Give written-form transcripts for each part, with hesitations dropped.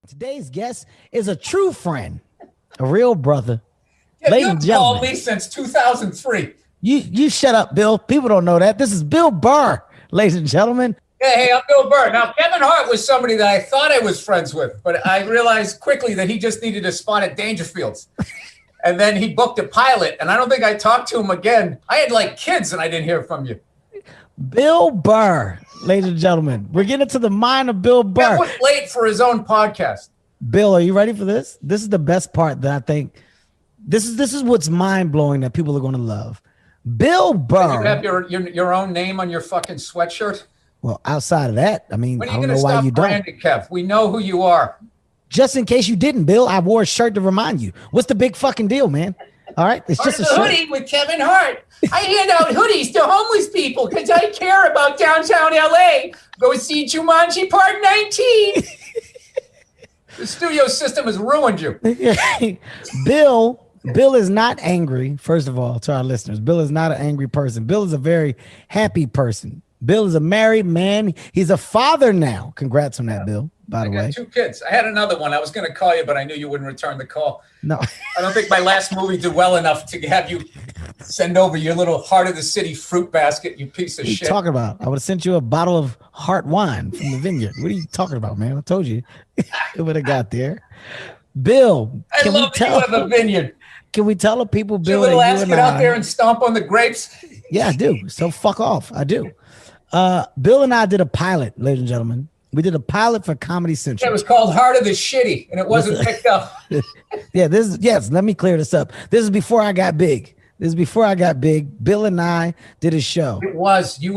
Today's guest is a true friend, a real brother. Yeah, Ladies you've and gentlemen, called me since 2003. You shut up, Bill. People don't know that. This is Bill Burr, ladies and gentlemen. Yeah, hey, I'm Bill Burr. Now, Kevin Hart was somebody that I thought I was friends with, but I realized quickly that he just needed a spot at Dangerfields. And then he booked a pilot, and I don't think I talked to him again. I had like kids, and I didn't hear from you. Bill Burr, ladies and gentlemen. We're getting to the mind of Bill Burr. That was late for his own podcast. Bill, are you ready for this? This is the best part that I think. This is what's mind blowing that people are going to love. Bill Burr. You have your own name on your fucking sweatshirt. Well, outside of that, I mean, When are I you don't know going to why stop you don't. branding, Kev? We know who you are. Just in case you didn't, Bill, I wore a shirt to remind you. What's the big fucking deal, man? All right, it's just a shirt. Hoodie with Kevin Hart. I hand out hoodies to homeless people because I care about downtown LA. Go see Jumanji Part 19. The studio system has ruined you. Bill is not angry, first of all, to our listeners. Bill is not an angry person. Bill is a very happy person. Bill is a married man. He's a father now. Congrats on that, Bill, by the way. I got 2 kids. I had another one. I was going to call you, but I knew you wouldn't return the call. No. I don't think my last movie did well enough to have you send over your little heart of the city fruit basket, you piece of What are you shit. talking about? I would have sent you a bottle of Hart wine from the vineyard. What are you talking about, man? I told you. It would have got there. Bill, I love that you have a vineyard. Can we tell the people, Bill, Your little that ass you get and out I, there and stomp on the grapes. Yeah, I do. So fuck off. I do. Bill and I did a pilot, ladies and gentlemen. We did a pilot for Comedy Central. It was called Heart of the Shitty, and it wasn't picked up. Yes, let me clear this up. This is before I got big. Bill and I did a show. It was, it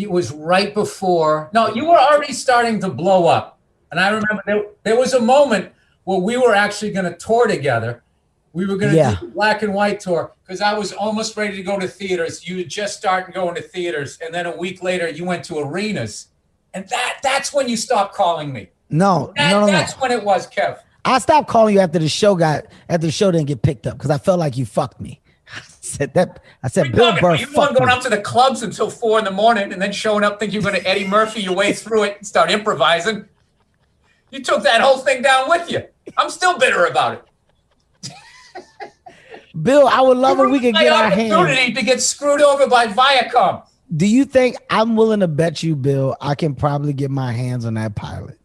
was right before. No, you were already starting to blow up. And I remember there was a moment where we were actually going to tour together. We were going to do the black and white tour because I was almost ready to go to theaters. You had just started going to theaters. And then a week later, you went to arenas. And that's when you stopped calling me. No. That's when it was, Kev. I stopped calling you after the show didn't get picked up because I felt like you fucked me. I said Bill Burr. You weren't going up to the clubs until 4 a.m. and then showing up thinking you're going to Eddie Murphy your way through it and start improvising. You took that whole thing down with you. I'm still bitter about it. Bill, I would love if we could get our hands. Opportunity to get screwed over by Viacom. Do you think I'm willing to bet you, Bill, I can probably get my hands on that pilot?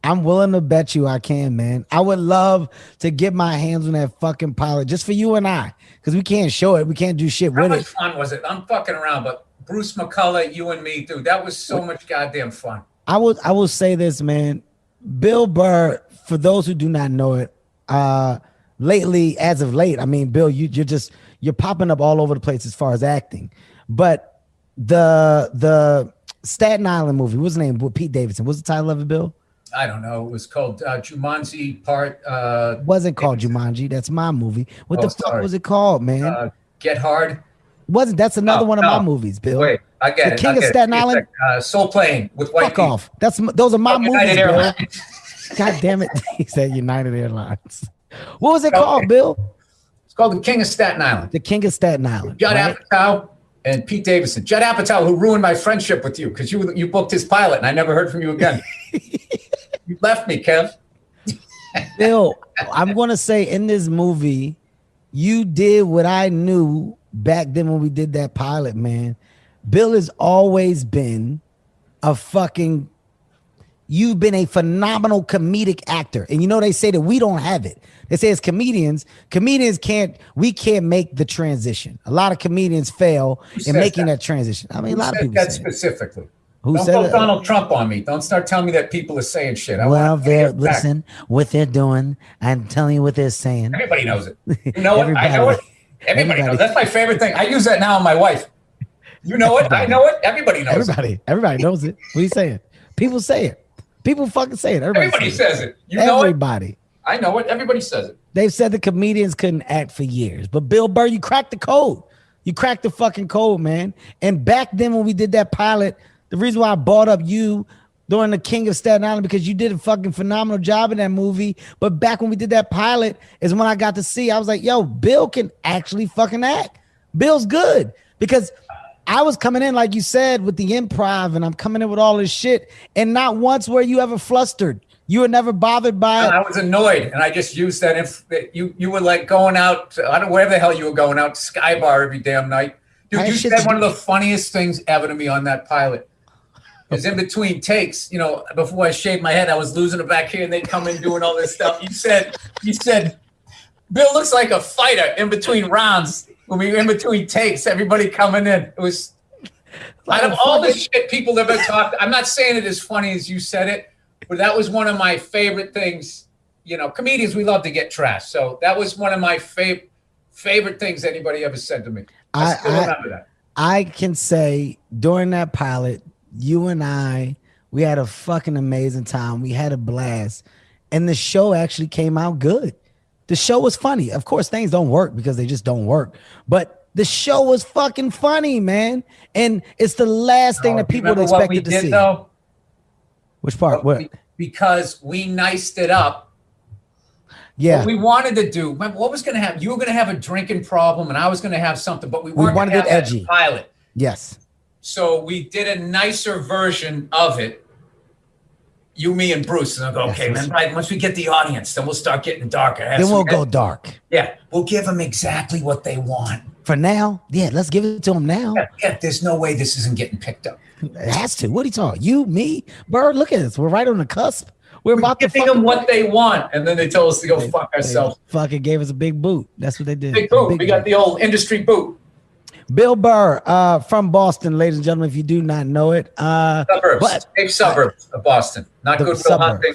I'm willing to bet you I can, man. I would love to get my hands on that fucking pilot just for you and I, because we can't show it. We can't do shit with it. How much fun was it? I'm fucking around, but Bruce McCullough, you and me, dude, that was so much goddamn fun. I will say this, man. Bill Burr, for those who do not know it, lately, as of late, I mean, Bill, you're popping up all over the place as far as acting. But the Staten Island movie, what's the name? With Pete Davidson. What's the title of it, Bill? I don't know. It was called Jumanji Part. Wasn't called Jumanji. That's my movie. What the fuck was it called, man? Get Hard. Wasn't that's another one of my movies, Bill? Wait, I get the it. King of Staten Island. Soul Plane with white people. Fuck off. Those are my movies, Bill. Airlines. God damn it. He said United Airlines. What was it called, Bill? It's called The King of Staten Island. The King of Staten Island. Judd Apatow and Pete Davidson. Judd Apatow, who ruined my friendship with you because you booked his pilot and I never heard from you again. You left me, Kev. Bill, I'm going to say in this movie, you did what I knew back then when we did that pilot, man. Bill has always been you've been a phenomenal comedic actor. And you know, they say that we don't have it. They say as comedians we can't make the transition. A lot of comedians fail in making that transition. I mean, a lot of people that say specifically. Who Don't said go that? Donald Trump on me. Don't start telling me that people are saying shit. Listen, what they're doing, I'm telling you what they're saying. Everybody knows it. You know it. I know it. Everybody knows. That's my favorite thing. I use that now on my wife. You know it. I know it. Everybody knows it. Everybody knows it. What are you saying? People say it. People fucking say it. Everybody says it. You know everybody. I know it. Everybody says it. They've said the comedians couldn't act for years. But Bill Burr, you cracked the code. You cracked the fucking code, man. And back then when we did that pilot, the reason why I brought up you during the King of Staten Island, because you did a fucking phenomenal job in that movie. But back when we did that pilot is when I got to see, I was like, yo, Bill can actually fucking act. Bill's good. Because I was coming in, like you said, with the improv, and I'm coming in with all this shit. And not once were you ever flustered. You were never bothered by it? I was annoyed, and I just used that. That you were like going out, I don't know, wherever the hell you were going out, Sky Bar every damn night. Dude, you said one of the funniest things ever to me on that pilot. It was in between takes, you know, before I shaved my head, I was losing it back here, and they'd come in doing all this stuff. You said, Bill looks like a fighter in between rounds. When we were in between takes, everybody coming in. It was, out of all the shit people ever talked, I'm not saying it as funny as you said it, but that was one of my favorite things. You know, comedians, we love to get trashed. So that was one of my favorite things anybody ever said to me. I still remember that. I can say during that pilot, you and I, we had a fucking amazing time. We had a blast. And the show actually came out good. The show was funny. Of course, things don't work because they just don't work. But the show was fucking funny, man. And it's the last thing that people would expect to see. Though? Which part? What? Because we niced it up. Yeah. What we wanted to do, what was going to happen? You were going to have a drinking problem and I was going to have something, but we weren't going to have edgy pilot. Yes. So we did a nicer version of it. You, me, and Bruce. And I'll go, okay, man, right, once we get the audience, then we'll start getting darker. Then we'll go dark. Yeah. We'll give them exactly what they want. For now, yeah, let's give it to them now. Yeah, there's no way this isn't getting picked up. It has to. What are you talking? You, me, Burr, look at us. We're right on the cusp. We're about to giving them what they want, and then they told us to go fuck ourselves. Fucking gave us a big boot. That's what they did. Big boot. We got the old industry boot. Bill Burr, from Boston, ladies and gentlemen, if you do not know it. Suburbs. Safe suburbs of Boston. Not good for hunting.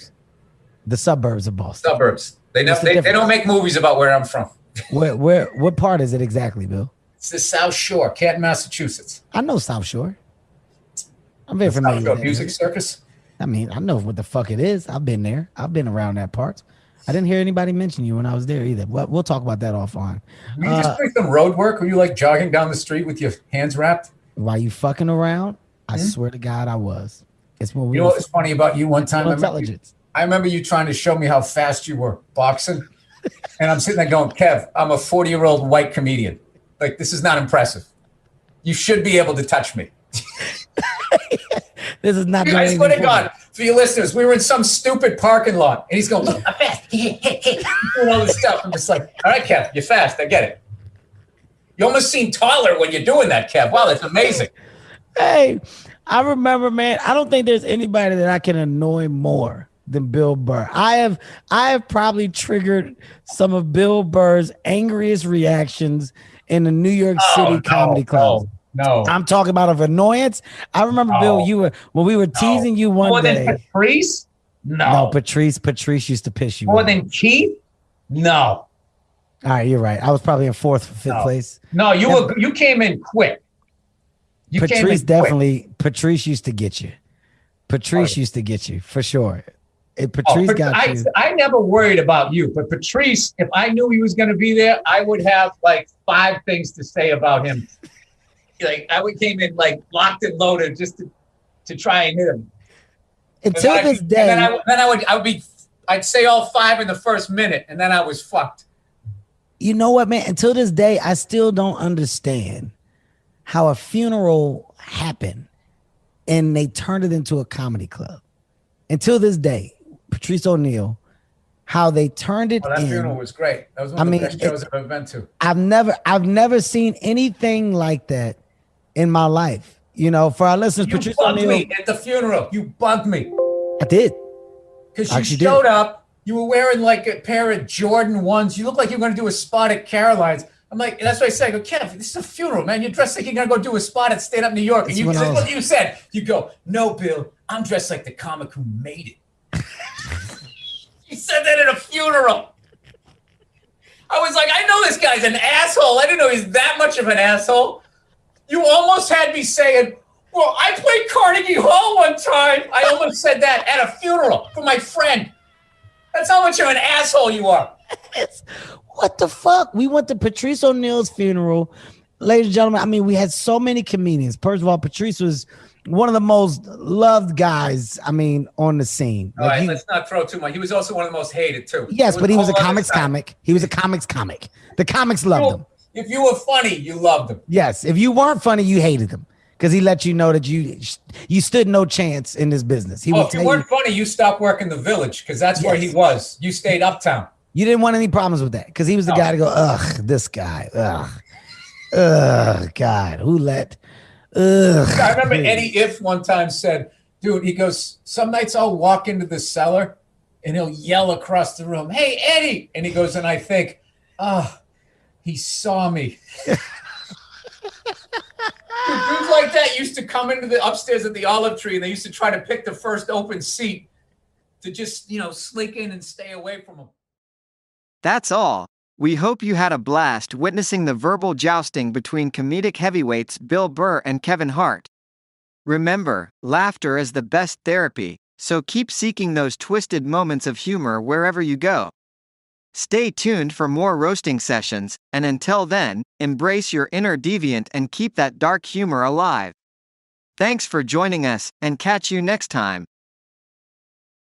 The suburbs of Boston. Suburbs. They don't make movies about where I'm from. What part is it exactly, Bill? It's the South Shore, Canton, Massachusetts. I know South Shore. I'm very familiar with that. Music Circus? I mean, I know what the fuck it is. I've been there. I've been around that part. I didn't hear anybody mention you when I was there either. We'll talk about that offline. Were you just doing some road work? Were you like jogging down the street with your hands wrapped? While you fucking around? I swear to God, I was. It's when we. You know what was funny about you one time? I remember you trying to show me how fast you were boxing. And I'm sitting there going, Kev, I'm a 40-year-old white comedian. Like, this is not impressive. You should be able to touch me. This is not. I swear to God, for your listeners, we were in some stupid parking lot, and he's going, look, I'm fast. Doing all this stuff. I'm just like, all right, Kev, you're fast. I get it. You almost seem taller when you're doing that, Kev. Wow, that's amazing. Hey, I remember, man, I don't think there's anybody that I can annoy more than Bill Burr. I have probably triggered some of Bill Burr's angriest reactions in the New York City comedy clubs. No, I'm talking about of annoyance. I remember, Bill, when we were teasing you one day. More than Patrice? No, Patrice used to piss you more off. Than Keith? No. All right, you're right. I was probably in fourth or fifth place. No, you came in quick. Patrice used to get you. Patrice used to get you for sure. Patrice got you. I never worried about you, but Patrice, if I knew he was going to be there, I would have like 5 things to say about him. Like I came in like locked and loaded just to try and hit him. Until this day, I'd say all 5 in the first minute, and then I was fucked. You know what, man? Until this day, I still don't understand how a funeral happened and they turned it into a comedy club. Until this day, Patrice O'Neal, how they turned it. That funeral was great. That was one of the best shows I've ever been to. I've never seen anything like that in my life. You know, for our listeners, you Patrice bugged O'Neal, me at the funeral. You bugged me. I did. Because you showed up, you were wearing like a pair of Jordan 1s. You looked like you were going to do a spot at Caroline's. I'm like, that's what I said. I go, Kev, this is a funeral, man. You're dressed like you're going to go do a spot at Stand Up New York. And this is what you said. You go, no, Bill, I'm dressed like the comic who made it. You said that at a funeral. I was like, I know this guy's an asshole. I didn't know he's that much of an asshole. You almost had me saying, well, I played Carnegie Hall one time. I almost said that at a funeral for my friend. That's how much of an asshole you are. What the fuck? We went to Patrice O'Neal's funeral. Ladies and gentlemen, I mean, we had so many comedians. First of all, Patrice was one of the most loved guys, I mean, on the scene. All right, let's not throw too much. He was also one of the most hated, too. Yes, but he was a comics comic. He was a comics comic. The comics loved him. If you were funny, you loved him. Yes, if you weren't funny, you hated him. because he let you know that you stood no chance in this business. He would if you weren't funny, you stopped working the Village because that's where he was. You stayed uptown. You didn't want any problems with that because he was the guy to go, ugh, this guy, ugh, God, who let, ugh. I remember Eddie If one time said, dude, he goes, some nights I'll walk into the cellar and he'll yell across the room, hey, Eddie. And he goes, and I think, he saw me. Dudes like that used to come into the upstairs at the Olive Tree and they used to try to pick the first open seat to just, slink in and stay away from him. That's all. We hope you had a blast witnessing the verbal jousting between comedic heavyweights Bill Burr and Kevin Hart. Remember, laughter is the best therapy, so keep seeking those twisted moments of humor wherever you go. Stay tuned for more roasting sessions, and until then, embrace your inner deviant and keep that dark humor alive. Thanks for joining us, and catch you next time.